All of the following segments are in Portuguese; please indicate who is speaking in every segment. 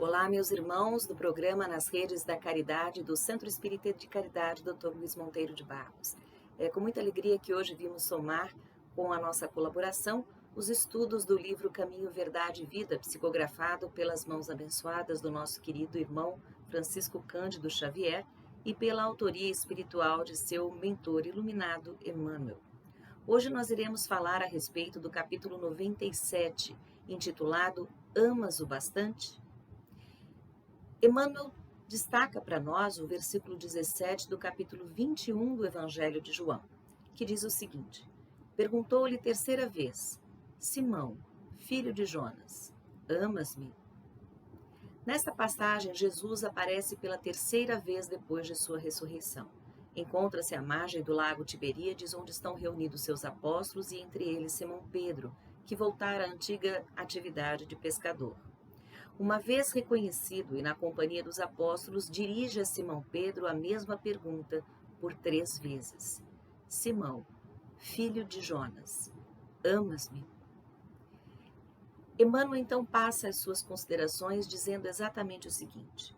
Speaker 1: Olá, meus irmãos do programa Nas Redes da Caridade do Centro Espírita de Caridade Dr. Luiz Monteiro de Barros. É com muita alegria que hoje vimos somar com a nossa colaboração os estudos do livro Caminho, Verdade e Vida, psicografado pelas mãos abençoadas do nosso querido irmão Francisco Cândido Xavier e pela autoria espiritual de seu mentor iluminado Emmanuel. Hoje nós iremos falar a respeito do capítulo 97, intitulado Amas o Bastante? Emmanuel destaca para nós o versículo 17 do capítulo 21 do Evangelho de João, que diz o seguinte: Perguntou-lhe terceira vez: Simão, filho de Jonas, amas-me? Nesta passagem, Jesus aparece pela terceira vez depois de sua ressurreição. Encontra-se à margem do lago Tiberíades, onde estão reunidos seus apóstolos e entre eles Simão Pedro, que voltara à antiga atividade de pescador. Uma vez reconhecido e na companhia dos apóstolos, dirige a Simão Pedro a mesma pergunta por 3 vezes. Simão, filho de Jonas, amas-me? Emmanuel então passa as suas considerações dizendo exatamente o seguinte: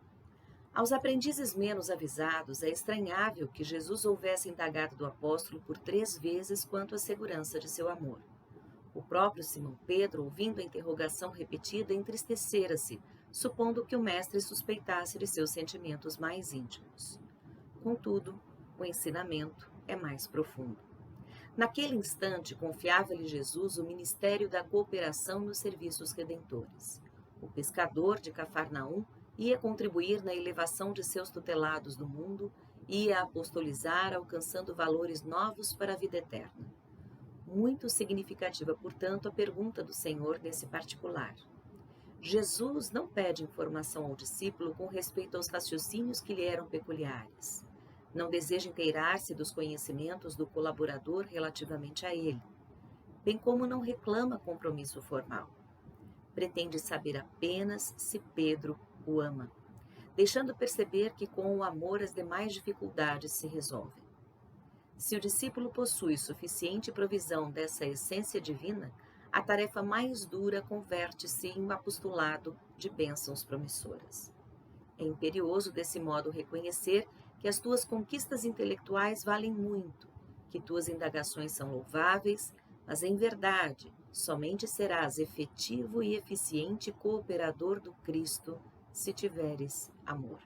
Speaker 1: aos aprendizes menos avisados, é estranhável que Jesus houvesse indagado do apóstolo por 3 vezes quanto à segurança de seu amor. O próprio Simão Pedro, ouvindo a interrogação repetida, entristecera-se, supondo que o mestre suspeitasse de seus sentimentos mais íntimos. Contudo, o ensinamento é mais profundo. Naquele instante, confiava-lhe Jesus o ministério da cooperação nos serviços redentores. O pescador de Cafarnaum ia contribuir na elevação de seus tutelados do mundo, ia apostolizar, alcançando valores novos para a vida eterna. Muito significativa, portanto, a pergunta do Senhor nesse particular. Jesus não pede informação ao discípulo com respeito aos raciocínios que lhe eram peculiares. Não deseja inteirar-se dos conhecimentos do colaborador relativamente a ele, bem como não reclama compromisso formal. Pretende saber apenas se Pedro o ama, deixando perceber que com o amor as demais dificuldades se resolvem. Se o discípulo possui suficiente provisão dessa essência divina, a tarefa mais dura converte-se em um apostolado de bênçãos promissoras. É imperioso desse modo reconhecer que as tuas conquistas intelectuais valem muito, que tuas indagações são louváveis, mas em verdade somente serás efetivo e eficiente cooperador do Cristo se tiveres amor.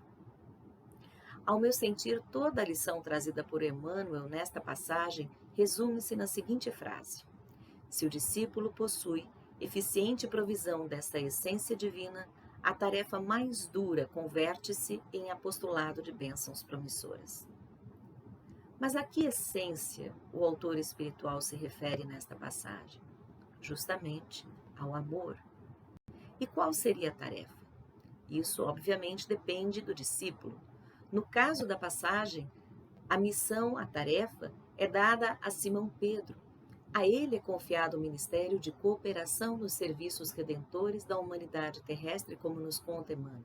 Speaker 1: Ao meu sentir, toda a lição trazida por Emmanuel nesta passagem resume-se na seguinte frase: se o discípulo possui eficiente provisão desta essência divina, a tarefa mais dura converte-se em apostolado de bênçãos promissoras. Mas a que essência o autor espiritual se refere nesta passagem? Justamente ao amor. E qual seria a tarefa? Isso, obviamente, depende do discípulo. No caso da passagem, a missão, a tarefa, é dada a Simão Pedro. A ele é confiado o ministério de cooperação nos serviços redentores da humanidade terrestre, como nos conta Emmanuel.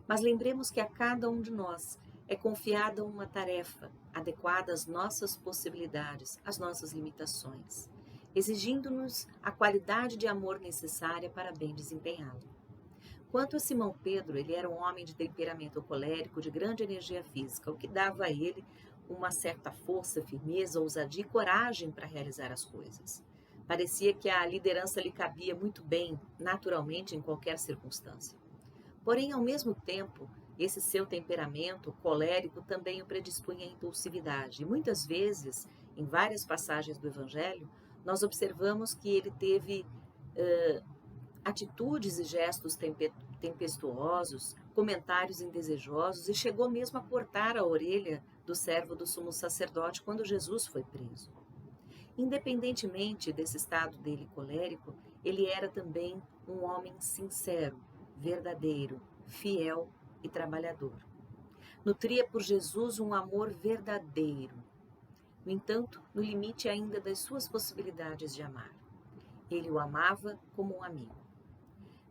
Speaker 1: Mas lembremos que a cada um de nós é confiada uma tarefa adequada às nossas possibilidades, às nossas limitações, exigindo-nos a qualidade de amor necessária para bem desempenhá-lo. Quanto a Simão Pedro, ele era um homem de temperamento colérico, de grande energia física, o que dava a ele uma certa força, firmeza, ousadia e coragem para realizar as coisas. Parecia que a liderança lhe cabia muito bem, naturalmente, em qualquer circunstância. Porém, ao mesmo tempo, esse seu temperamento colérico também o predispunha à impulsividade. E muitas vezes, em várias passagens do Evangelho, nós observamos que ele teve atitudes e gestos tempestuosos, comentários indesejosos e chegou mesmo a cortar a orelha do servo do sumo sacerdote quando Jesus foi preso. Independentemente desse estado dele colérico, ele era também um homem sincero, verdadeiro, fiel e trabalhador. Nutria por Jesus um amor verdadeiro, no entanto, no limite ainda das suas possibilidades de amar. Ele o amava como um amigo.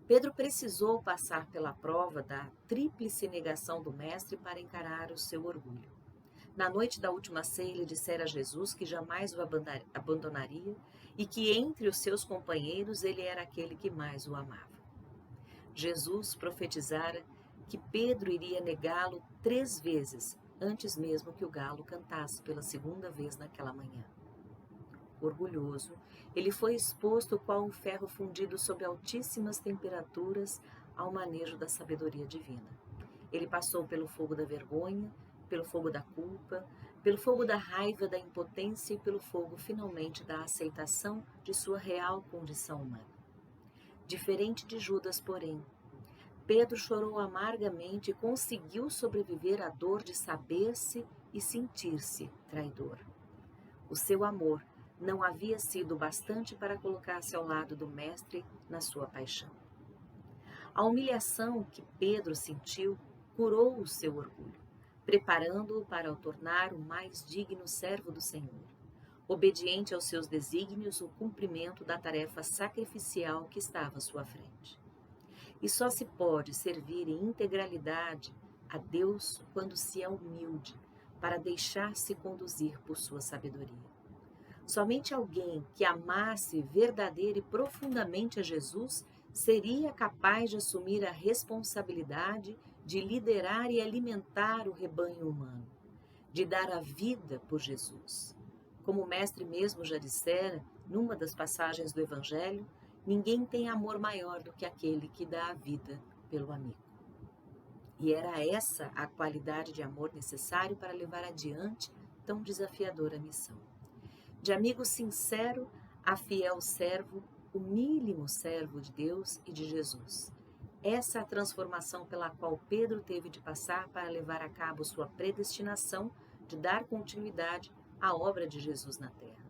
Speaker 1: Pedro precisou passar pela prova da tríplice negação do mestre para encarar o seu orgulho. Na noite da última ceia, ele dissera a Jesus que jamais o abandonaria e que entre os seus companheiros ele era aquele que mais o amava. Jesus profetizara que Pedro iria negá-lo 3 vezes, antes mesmo que o galo cantasse pela segunda vez naquela manhã. Orgulhoso, ele foi exposto qual um ferro fundido sob altíssimas temperaturas ao manejo da sabedoria divina. Ele passou pelo fogo da vergonha, pelo fogo da culpa, pelo fogo da raiva, da impotência e pelo fogo, finalmente, da aceitação de sua real condição humana. Diferente de Judas, porém, Pedro chorou amargamente e conseguiu sobreviver à dor de saber-se e sentir-se traidor. O seu amor não havia sido bastante para colocar-se ao lado do Mestre na sua paixão. A humilhação que Pedro sentiu curou o seu orgulho, preparando-o para o tornar o mais digno servo do Senhor, obediente aos seus desígnios, o cumprimento da tarefa sacrificial que estava à sua frente. E só se pode servir em integralidade a Deus quando se é humilde, para deixar-se conduzir por sua sabedoria. Somente alguém que amasse verdadeira e profundamente a Jesus seria capaz de assumir a responsabilidade de liderar e alimentar o rebanho humano, de dar a vida por Jesus. Como o Mestre mesmo já dissera, numa das passagens do Evangelho, ninguém tem amor maior do que aquele que dá a vida pelo amigo. E era essa a qualidade de amor necessário para levar adiante tão desafiadora missão. De amigo sincero a fiel servo, humílimo servo de Deus e de Jesus. Essa é a transformação pela qual Pedro teve de passar para levar a cabo sua predestinação de dar continuidade à obra de Jesus na terra.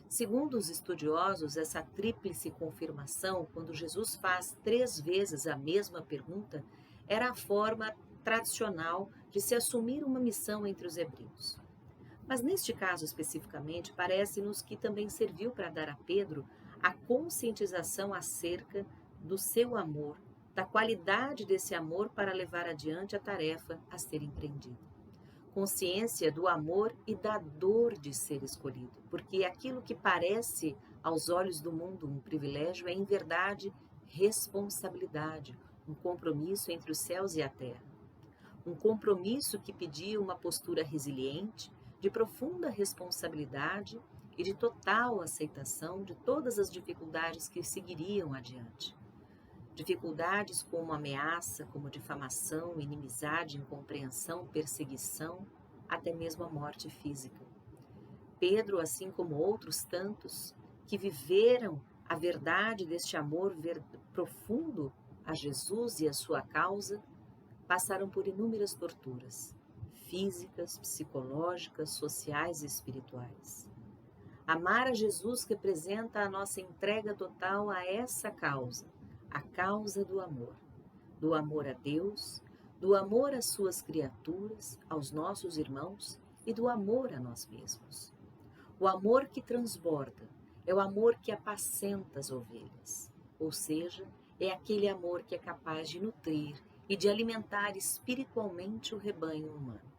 Speaker 1: Segundo os estudiosos, essa tríplice confirmação, quando Jesus faz 3 vezes a mesma pergunta, era a forma tradicional de se assumir uma missão entre os hebreus. Mas neste caso especificamente, parece-nos que também serviu para dar a Pedro a conscientização acerca do seu amor, da qualidade desse amor para levar adiante a tarefa a ser empreendida. Consciência do amor e da dor de ser escolhido, porque aquilo que parece aos olhos do mundo um privilégio é em verdade responsabilidade, um compromisso entre os céus e a terra. Um compromisso que pedia uma postura resiliente, de profunda responsabilidade e de total aceitação de todas as dificuldades que seguiriam adiante. Dificuldades como ameaça, como difamação, inimizade, incompreensão, perseguição, até mesmo a morte física. Pedro, assim como outros tantos, que viveram a verdade deste amor profundo a Jesus e a sua causa, passaram por inúmeras torturas, físicas, psicológicas, sociais e espirituais. Amar a Jesus representa a nossa entrega total a essa causa, a causa do amor a Deus, do amor às suas criaturas, aos nossos irmãos e do amor a nós mesmos. O amor que transborda é o amor que apacenta as ovelhas, ou seja, é aquele amor que é capaz de nutrir e de alimentar espiritualmente o rebanho humano.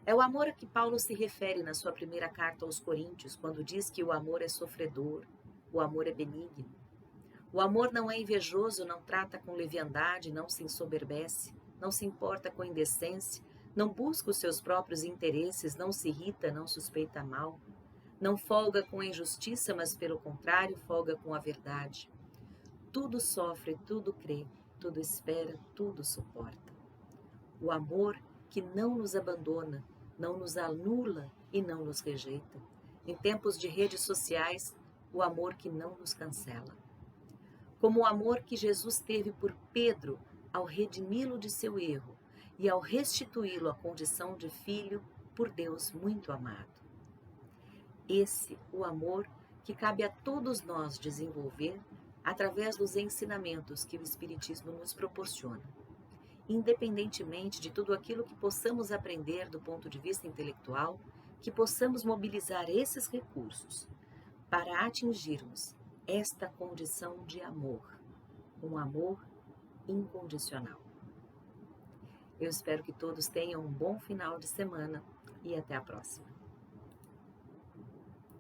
Speaker 1: É o amor a que Paulo se refere na sua primeira carta aos Coríntios, quando diz que o amor é sofredor, o amor é benigno. O amor não é invejoso, não trata com leviandade, não se ensoberbece, não se importa com indecência, não busca os seus próprios interesses, não se irrita, não suspeita mal, não folga com a injustiça, mas pelo contrário, folga com a verdade. Tudo sofre, tudo crê, tudo espera, tudo suporta. O amor que não nos abandona, não nos anula e não nos rejeita. Em tempos de redes sociais, o amor que não nos cancela. Como o amor que Jesus teve por Pedro ao redimi-lo de seu erro e ao restituí-lo à condição de filho por Deus muito amado. Esse o amor que cabe a todos nós desenvolver através dos ensinamentos que o Espiritismo nos proporciona, independentemente de tudo aquilo que possamos aprender do ponto de vista intelectual, que possamos mobilizar esses recursos para atingirmos esta condição de amor, um amor incondicional. Eu espero que todos tenham um bom final de semana e até a próxima.